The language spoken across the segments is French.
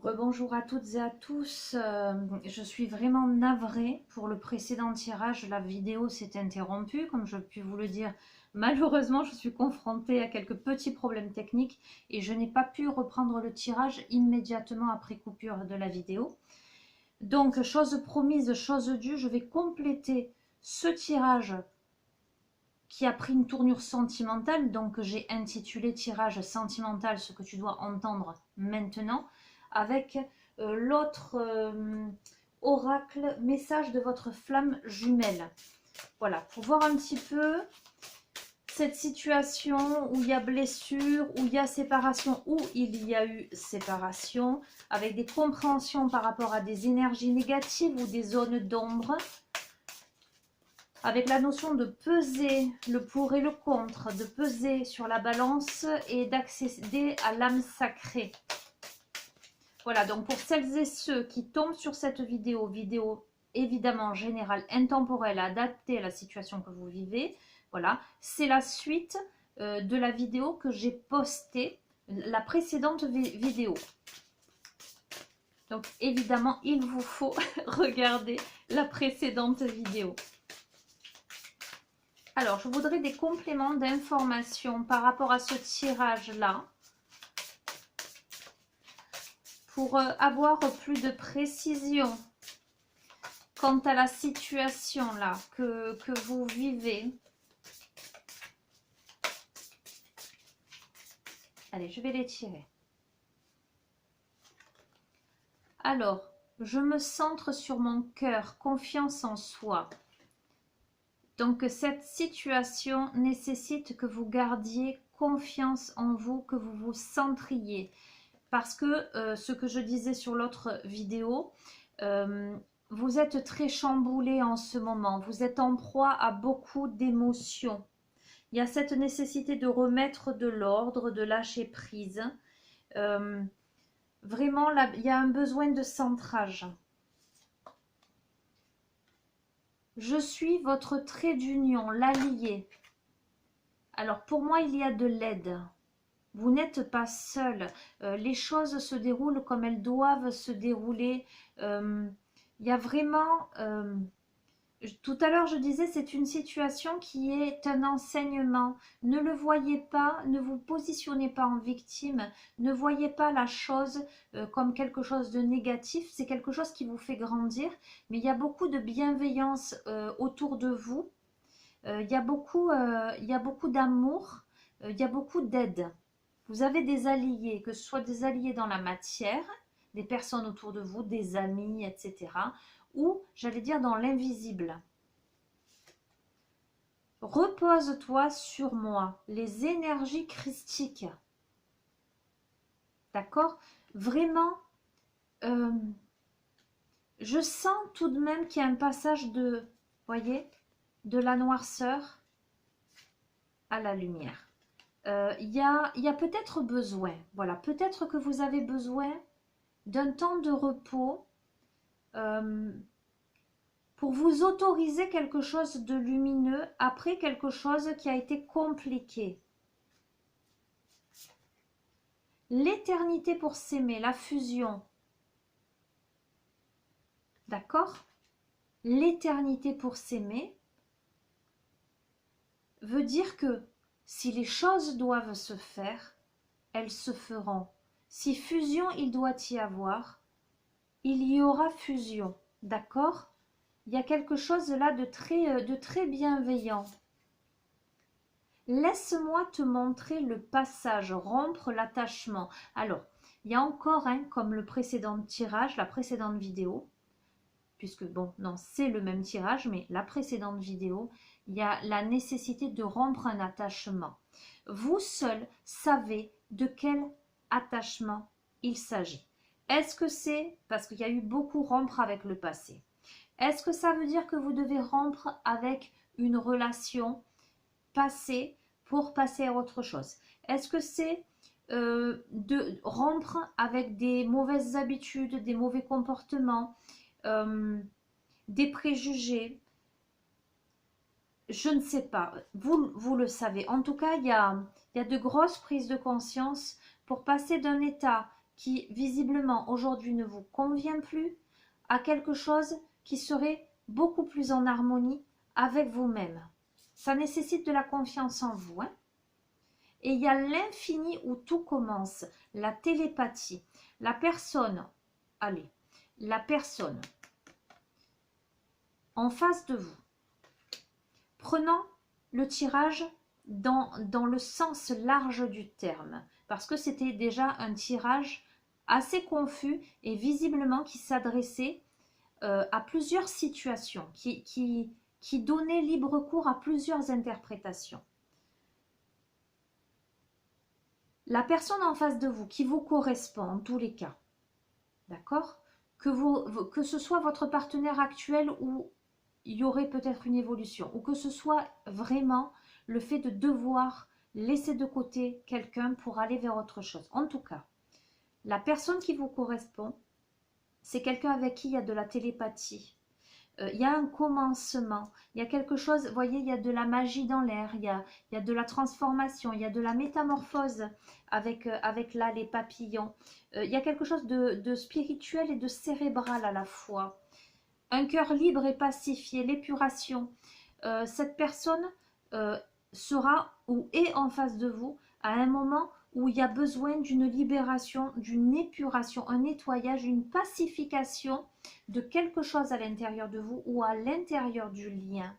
Rebonjour à toutes et à tous. Je suis vraiment navrée pour le précédent tirage. La vidéo s'est interrompue, comme je puis vous le dire. Malheureusement, je suis confrontée à quelques petits problèmes techniques et je n'ai pas pu reprendre le tirage immédiatement après coupure de la vidéo. Donc, chose promise, chose due, je vais compléter ce tirage qui a pris une tournure sentimentale. Donc, j'ai intitulé tirage sentimental, ce que tu dois entendre maintenant, avec l'autre oracle, message de votre flamme jumelle. Voilà, pour voir un petit peu cette situation où il y a blessure, où il y a séparation, où il y a eu séparation, avec des compréhensions par rapport à des énergies négatives ou des zones d'ombre, avec la notion de peser le pour et le contre, de peser sur la balance et d'accéder à l'âme sacrée. Voilà, donc pour celles et ceux qui tombent sur cette vidéo évidemment générale, intemporelle, adaptée à la situation que vous vivez, voilà, c'est la suite de la vidéo que j'ai postée, la précédente vidéo. Donc évidemment, il vous faut regarder la précédente vidéo. Alors, je voudrais des compléments d'informations par rapport à ce tirage-là, pour avoir plus de précision quant à la situation là que vous vivez. Allez, je vais les tirer. Alors, je me centre sur mon cœur, confiance en soi. Donc, cette situation nécessite que vous gardiez confiance en vous, que vous vous centriez. Parce que ce que je disais sur l'autre vidéo, vous êtes très chamboulé en ce moment. Vous êtes en proie à beaucoup d'émotions. Il y a cette nécessité de remettre de l'ordre, de lâcher prise. Vraiment, là, il y a un besoin de centrage. Je suis votre trait d'union, l'allié. Alors, pour moi, il y a de l'aide. Vous n'êtes pas seul. Les choses se déroulent comme elles doivent se dérouler. Il y a vraiment... tout à l'heure, je disais, c'est une situation qui est un enseignement. Ne le voyez pas, ne vous positionnez pas en victime, ne voyez pas la chose comme quelque chose de négatif. C'est quelque chose qui vous fait grandir, mais il y a beaucoup de bienveillance autour de vous. Il y a beaucoup d'amour, il y a beaucoup d'aide. Vous avez des alliés, que ce soit des alliés dans la matière, des personnes autour de vous, des amis, etc. Ou, j'allais dire, dans l'invisible. Repose-toi sur moi, les énergies christiques. D'accord? Vraiment, je sens tout de même qu'il y a un passage de, voyez, de la noirceur à la lumière. Il y a peut-être besoin, voilà, peut-être que vous avez besoin d'un temps de repos pour vous autoriser quelque chose de lumineux après quelque chose qui a été compliqué. L'éternité pour s'aimer, la fusion. D'accord? L'éternité pour s'aimer veut dire que si les choses doivent se faire, elles se feront. Si fusion il doit y avoir, il y aura fusion. D'accord? Il y a quelque chose là de très bienveillant. Laisse-moi te montrer le passage, rompre l'attachement. Alors, il y a encore, comme le précédent tirage, la précédente vidéo, puisque bon, non, c'est le même tirage, mais la précédente vidéo, il y a la nécessité de rompre un attachement. Vous seul savez de quel attachement il s'agit. Est-ce que c'est parce qu'il y a eu beaucoup rompre avec le passé? Est-ce que ça veut dire que vous devez rompre avec une relation passée pour passer à autre chose? Est-ce que c'est de rompre avec des mauvaises habitudes, des mauvais comportements, des préjugés? Je ne sais pas, vous le savez. En tout cas, il y a de grosses prises de conscience pour passer d'un état qui visiblement aujourd'hui ne vous convient plus, à quelque chose qui serait beaucoup plus en harmonie avec vous-même. Ça nécessite de la confiance en vous, hein. Et il y a l'infini où tout commence, la télépathie. La personne, allez, la personne en face de vous, prenant le tirage dans le sens large du terme, parce que c'était déjà un tirage assez confus et visiblement qui s'adressait à plusieurs situations, qui donnait libre cours à plusieurs interprétations. La personne en face de vous qui vous correspond en tous les cas, d'accord, que ce soit votre partenaire actuel ou il y aurait peut-être une évolution, ou que ce soit vraiment le fait de devoir laisser de côté quelqu'un pour aller vers autre chose. En tout cas, la personne qui vous correspond, c'est quelqu'un avec qui il y a de la télépathie. Il y a un commencement, il y a quelque chose, vous voyez, il y a de la magie dans l'air, il y a de la transformation, il y a de la métamorphose avec là les papillons. Il y a quelque chose de spirituel et de cérébral à la fois. Un cœur libre et pacifié, l'épuration. Cette personne sera ou est en face de vous à un moment où il y a besoin d'une libération, d'une épuration, un nettoyage, une pacification de quelque chose à l'intérieur de vous ou à l'intérieur du lien.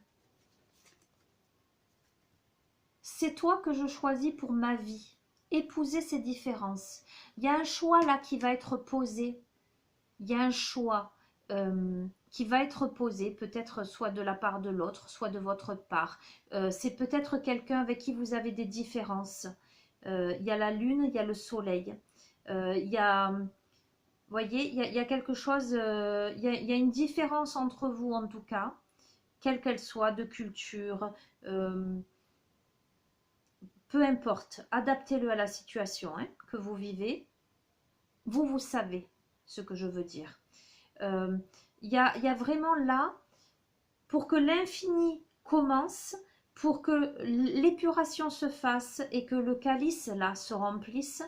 C'est toi que je choisis pour ma vie. Épouser ces différences. Il y a un choix là qui va être posé. Il y a un choix qui va être posé, peut-être soit de la part de l'autre, soit de votre part. C'est peut-être quelqu'un avec qui vous avez des différences. Il y a la lune, il y a le soleil. Il y a, vous voyez, il y a quelque chose, il y a une différence entre vous en tout cas, quelle qu'elle soit, de culture, peu importe, adaptez-le à la situation hein, que vous vivez. Vous savez ce que je veux dire. Il y a vraiment là, pour que l'infini commence, pour que l'épuration se fasse et que le calice là se remplisse,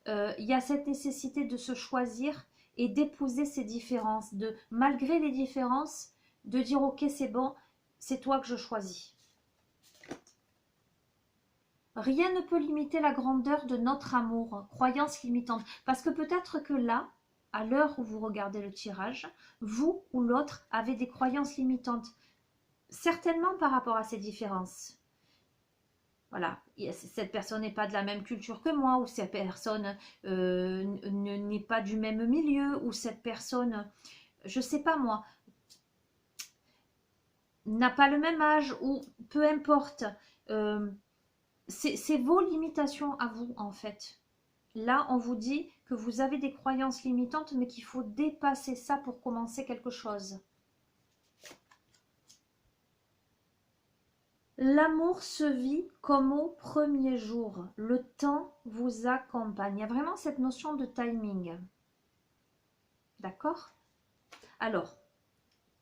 il y a cette nécessité de se choisir et d'épouser ces différences, de malgré les différences, de dire ok c'est bon, c'est toi que je choisis. Rien ne peut limiter la grandeur de notre amour, croyance limitante. Parce que peut-être que là, à l'heure où vous regardez le tirage, vous ou l'autre avez des croyances limitantes. Certainement par rapport à ces différences. Voilà, cette personne n'est pas de la même culture que moi, ou cette personne n'est pas du même milieu, ou cette personne, je ne sais pas moi, n'a pas le même âge, ou peu importe. C'est vos limitations à vous, en fait. Là, on vous dit que vous avez des croyances limitantes, mais qu'il faut dépasser ça pour commencer quelque chose. L'amour se vit comme au premier jour. Le temps vous accompagne. Il y a vraiment cette notion de timing. D'accord? Alors,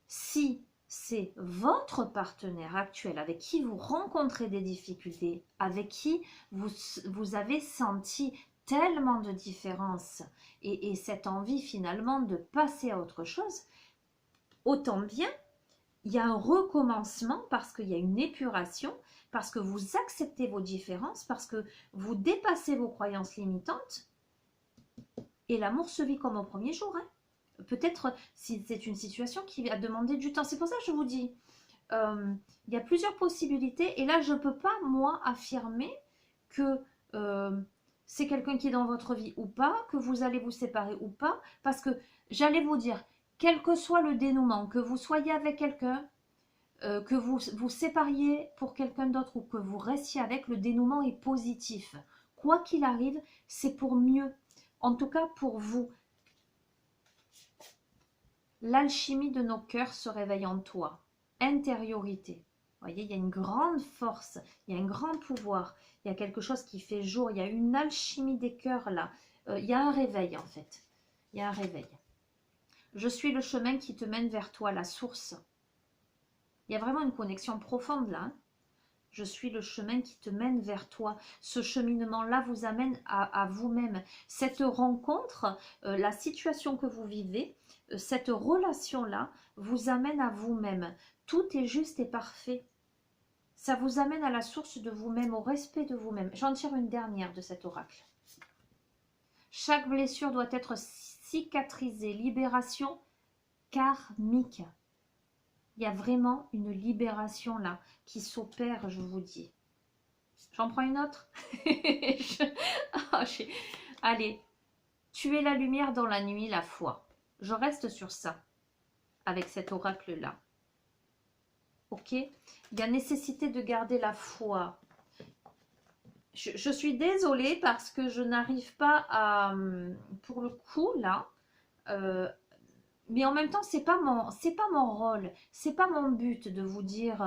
si c'est votre partenaire actuel avec qui vous rencontrez des difficultés, avec qui vous avez senti tellement de différence et cette envie finalement de passer à autre chose, autant bien il y a un recommencement parce qu'il y a une épuration, parce que vous acceptez vos différences, parce que vous dépassez vos croyances limitantes. Et l'amour se vit comme au premier jour. Hein. Peut-être si c'est une situation qui a demandé du temps. C'est pour ça que je vous dis, il y a plusieurs possibilités. Et là, je ne peux pas, moi, affirmer que c'est quelqu'un qui est dans votre vie ou pas, que vous allez vous séparer ou pas. Parce que j'allais vous dire, quel que soit le dénouement, que vous soyez avec quelqu'un, que vous vous sépariez pour quelqu'un d'autre ou que vous restiez avec, le dénouement est positif. Quoi qu'il arrive, c'est pour mieux. En tout cas pour vous. L'alchimie de nos cœurs se réveille en toi. Intériorité. Vous voyez, il y a une grande force, il y a un grand pouvoir, il y a quelque chose qui fait jour, il y a une alchimie des cœurs là. Il y a un réveil en fait. Il y a un réveil. Je suis le chemin qui te mène vers toi, la source. Il y a vraiment une connexion profonde là. Je suis le chemin qui te mène vers toi. Ce cheminement-là vous amène à vous-même. Cette rencontre, la situation que vous vivez, cette relation-là vous amène à vous-même. Tout est juste et parfait. Ça vous amène à la source de vous-même, au respect de vous-même. J'en tire une dernière de cet oracle. Chaque blessure doit être cicatrisée. Libération karmique. Il y a vraiment une libération là qui s'opère, je vous dis. J'en prends une autre. Allez, tu es la lumière dans la nuit, la foi. Je reste sur ça, avec cet oracle-là. Ok? Il y a nécessité de garder la foi. Je suis désolée parce que je n'arrive pas à, pour le coup, là, mais en même temps, c'est pas mon rôle, c'est pas mon but de vous dire.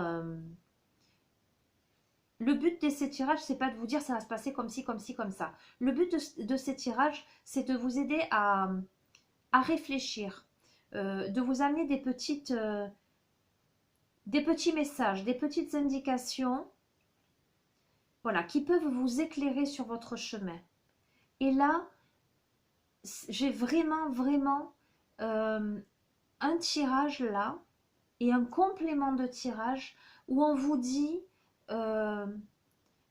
Le but de ces tirages, c'est pas de vous dire ça va se passer comme ci, comme ci, comme ça. Le but de ces tirages, c'est de vous aider à réfléchir, de vous amener des petits messages, des petites indications, voilà, qui peuvent vous éclairer sur votre chemin. Et là, j'ai vraiment un tirage là et un complément de tirage où on vous dit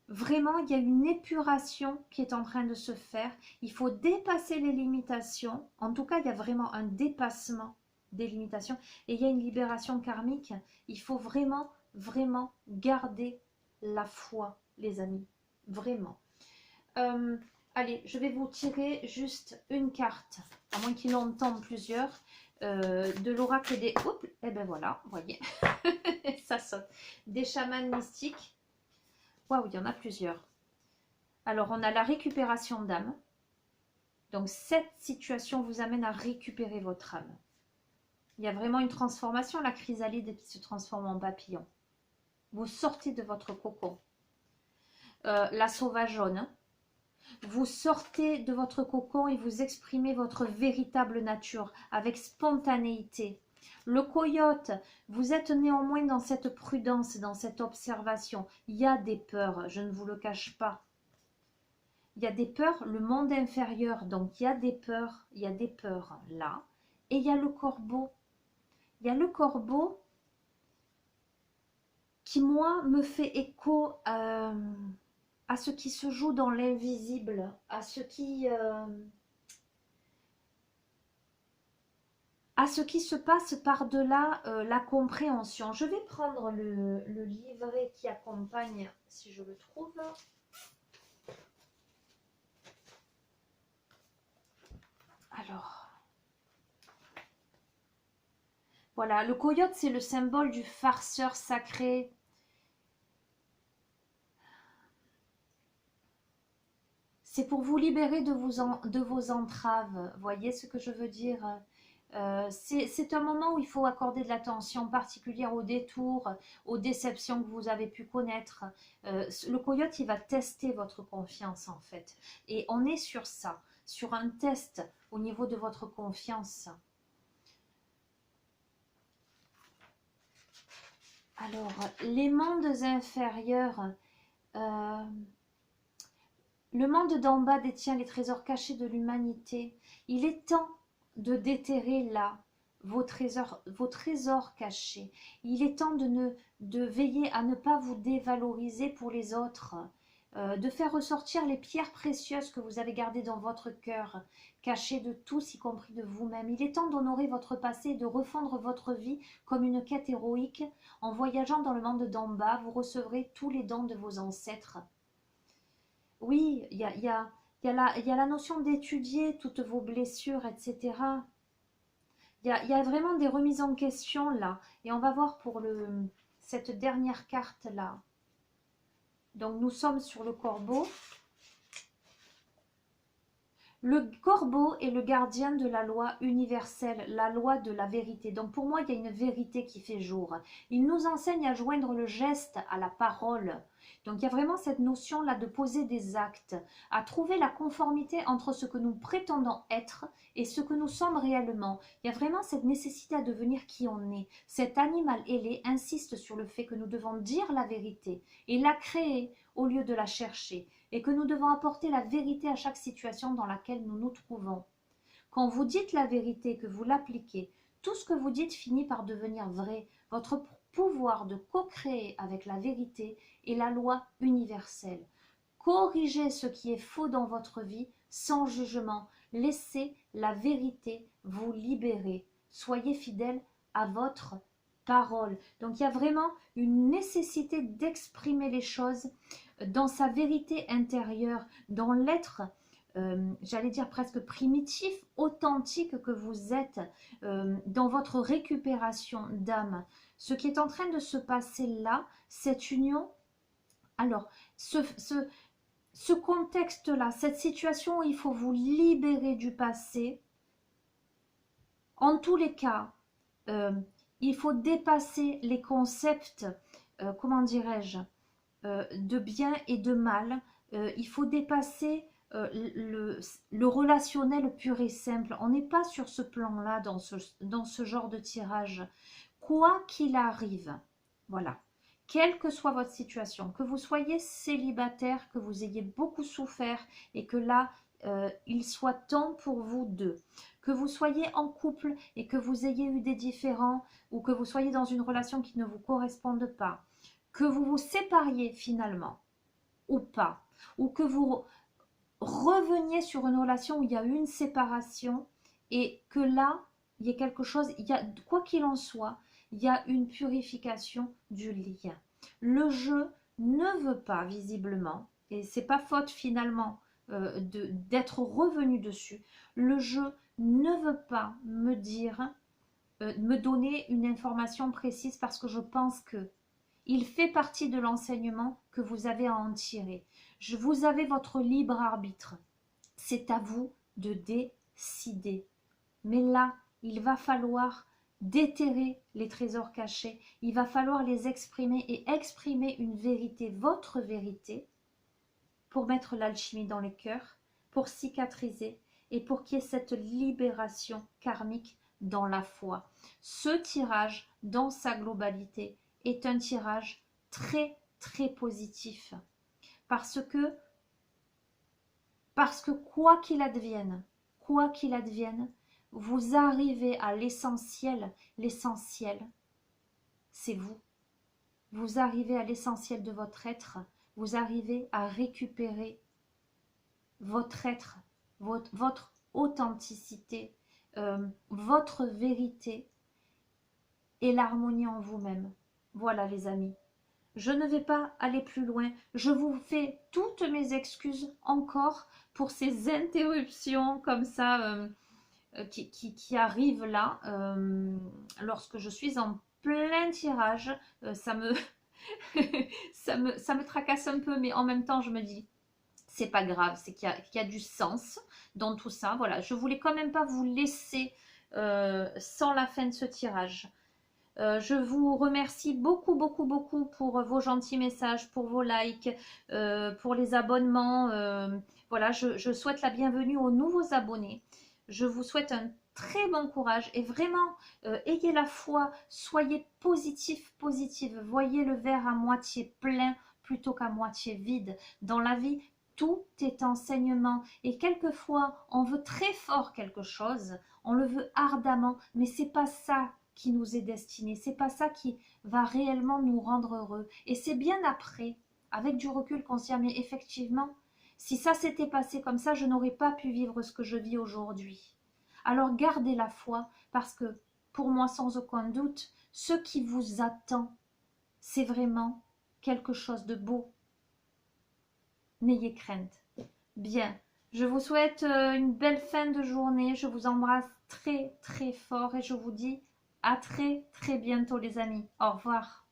vraiment il y a une épuration qui est en train de se faire. Il faut dépasser les limitations. En tout cas, il y a vraiment un dépassement des limitations et il y a une libération karmique. Il faut vraiment garder la foi, les amis. Vraiment. Allez, je vais vous tirer juste une carte, à moins qu'il en tombe plusieurs, de l'oracle des... Oups, et ben voilà, vous voyez, ça saute. Des chamans mystiques. Waouh, il y en a plusieurs. Alors, on a la récupération d'âme. Donc, cette situation vous amène à récupérer votre âme. Il y a vraiment une transformation, la chrysalide qui se transforme en papillon. Vous sortez de votre cocon. La sauvage jaune. Vous sortez de votre cocon et vous exprimez votre véritable nature avec spontanéité. Le coyote, vous êtes néanmoins dans cette prudence, dans cette observation. Il y a des peurs, je ne vous le cache pas. Il y a des peurs, le monde inférieur, donc il y a des peurs là. Et il y a le corbeau. Il y a le corbeau qui, moi, me fait écho à ce qui se joue dans l'invisible, à ce qui se passe par-delà la compréhension. Je vais prendre le livret qui accompagne, si je le trouve. Alors, voilà, le coyote, c'est le symbole du farceur sacré. C'est pour vous libérer de vos entraves. Voyez ce que je veux dire? C'est un moment où il faut accorder de l'attention particulière aux détours, aux déceptions que vous avez pu connaître. Le coyote, il va tester votre confiance en fait. Et on est sur ça, sur un test au niveau de votre confiance. Alors, les mondes inférieurs... le monde d'en bas détient les trésors cachés de l'humanité. Il est temps de déterrer là vos trésors cachés. Il est temps de veiller à ne pas vous dévaloriser pour les autres, de faire ressortir les pierres précieuses que vous avez gardées dans votre cœur, cachées de tous, y compris de vous-même. Il est temps d'honorer votre passé et de refondre votre vie comme une quête héroïque. En voyageant dans le monde d'en bas, vous recevrez tous les dons de vos ancêtres. Oui, il y a la notion d'étudier toutes vos blessures, etc. Il y a vraiment des remises en question là. Et on va voir pour cette dernière carte là. Donc nous sommes sur le corbeau. Le corbeau est le gardien de la loi universelle, la loi de la vérité. Donc pour moi, il y a une vérité qui fait jour. Il nous enseigne à joindre le geste à la parole. Donc il y a vraiment cette notion-là de poser des actes, à trouver la conformité entre ce que nous prétendons être et ce que nous sommes réellement. Il y a vraiment cette nécessité à devenir qui on est. Cet animal ailé insiste sur le fait que nous devons dire la vérité et la créer au lieu de la chercher, et que nous devons apporter la vérité à chaque situation dans laquelle nous nous trouvons. Quand vous dites la vérité, que vous l'appliquez, tout ce que vous dites finit par devenir vrai. Votre pouvoir de co-créer avec la vérité est la loi universelle. Corrigez ce qui est faux dans votre vie sans jugement. Laissez la vérité vous libérer. Soyez fidèle à votre parole. Donc il y a vraiment une nécessité d'exprimer les choses dans sa vérité intérieure, dans l'être, j'allais dire presque primitif, authentique que vous êtes, dans votre récupération d'âme. Ce qui est en train de se passer là, cette union, alors ce contexte-là, cette situation où il faut vous libérer du passé, en tous les cas, il faut dépasser les concepts, comment dirais-je, de bien et de mal. Il faut dépasser le relationnel pur et simple. On n'est pas sur ce plan-là dans ce genre de tirage. Quoi qu'il arrive, voilà, quelle que soit votre situation, que vous soyez célibataire, que vous ayez beaucoup souffert et que là, il soit temps pour vous deux, que vous soyez en couple et que vous ayez eu des différends ou que vous soyez dans une relation qui ne vous corresponde pas, que vous vous sépariez finalement ou pas, ou que vous reveniez sur une relation où il y a eu une séparation et que là, il y a quelque chose, il y a, quoi qu'il en soit, il y a une purification du lien. Le jeu ne veut pas visiblement, et c'est pas faute finalement d'être revenu dessus, le jeu ne veut pas me dire, me donner une information précise parce que je pense que il fait partie de l'enseignement que vous avez à en tirer. Vous avez votre libre arbitre. C'est à vous de décider. Mais là, il va falloir déterrer les trésors cachés. Il va falloir les exprimer et exprimer une vérité, votre vérité, pour mettre l'alchimie dans les cœurs, pour cicatriser et pour qu'il y ait cette libération karmique dans la foi. Ce tirage, dans sa globalité, est un tirage très très positif parce que quoi qu'il advienne, vous arrivez à l'essentiel. L'essentiel, c'est vous. Vous arrivez à l'essentiel de votre être. Vous arrivez à récupérer votre être, votre authenticité, votre vérité et l'harmonie en vous-même. Voilà les amis, je ne vais pas aller plus loin. Je vous fais toutes mes excuses encore pour ces interruptions comme ça qui arrivent là lorsque je suis en plein tirage. Ça me ça me tracasse un peu, mais en même temps je me dis c'est pas grave, c'est qu'il y a du sens dans tout ça. Voilà, je voulais quand même pas vous laisser sans la fin de ce tirage. Je vous remercie beaucoup pour vos gentils messages, pour vos likes, pour les abonnements. Voilà, je souhaite la bienvenue aux nouveaux abonnés. Je vous souhaite un très bon courage et vraiment, ayez la foi, soyez positive. Voyez le verre à moitié plein plutôt qu'à moitié vide. Dans la vie, tout est enseignement et quelquefois, on veut très fort quelque chose, on le veut ardemment, mais c'est pas ça qui nous est destiné, c'est pas ça qui va réellement nous rendre heureux. Et c'est bien après, avec du recul, qu'on se dit, mais effectivement, si ça s'était passé comme ça, je n'aurais pas pu vivre ce que je vis aujourd'hui. Alors gardez la foi, parce que pour moi, sans aucun doute, ce qui vous attend, c'est vraiment quelque chose de beau. N'ayez crainte. Bien, je vous souhaite une belle fin de journée, je vous embrasse très très fort et je vous dis à très très bientôt les amis. Au revoir.